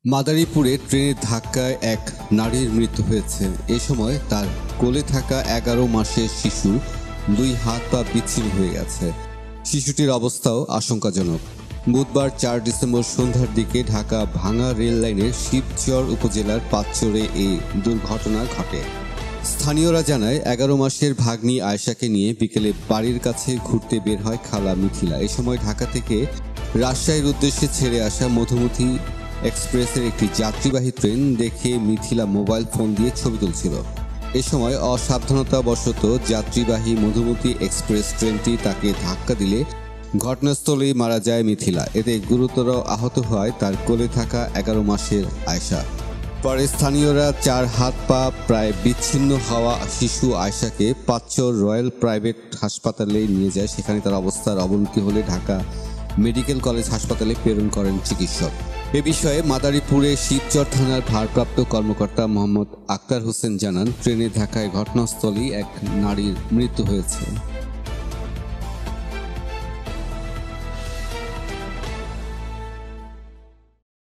মাদারীপুরে ট্রেনের ধাক্কায় এক নারীর মৃত্যু হয়েছে। এ সময় তার কোলে থাকা 11 মাসের শিশু 2 হাত পা বিচ্ছিন্ন হয়ে গেছে। শিশুটির অবস্থাও আশঙ্কাজনক। বুধবার 4 ডিসেম্বর সন্ধ্যার দিকে ঢাকা ভাঙা রেল লাইনের শিবচর উপজেলার পাঁচচরে এই দুর্ঘটনা ঘটে। স্থানীয়রা জানায় 11 মাসের ভাগ্নি আয়েশাকে নিয়ে বিকেলে বাড়ির কাছে ঘুরতে বের হয় খালা মিথিলা। এ সময় ঢাকা থেকে রাজশাহীর উদ্দেশ্যে ছেড়ে আসা মধুমতি এক্সপ্রেসের একটি যাত্রীবাহী ট্রেন দেখে মিথিলা মোবাইল ফোন দিয়ে ছবি তুলছিল। এ সময় অসাবধানতাবশত যাত্রীবাহী মধুমতি এক্সপ্রেস ট্রেনটি তাকে ধাক্কা দিলে ঘটনাস্থলেই মারা যায় মিথিলা। এতে গুরুতর আহত হয় তার কোলে থাকা 11 মাসের আয়েশা। পরে স্থানীয়রা 4 হাত পা প্রায় বিচ্ছিন্ন হওয়া শিশু আয়েশাকে পাঁচচর রয়্যাল প্রাইভেট হাসপাতালে নিয়ে যায়। সেখানে তার অবস্থার অবনতি হলে ঢাকা মেডিকেল কলেজ হাসপাতালে প্রেরণ করেন চিকিৎসক। এ বিষয়ে মাদারীপুরে শিবচর থানার ভারপ্রাপ্ত কর্মকর্তা মোহাম্মদ আক্তার হোসেন জানান, ট্রেনের ধাক্কায় ঘটনাস্থলেই এক নারীর মৃত্যু হয়েছে।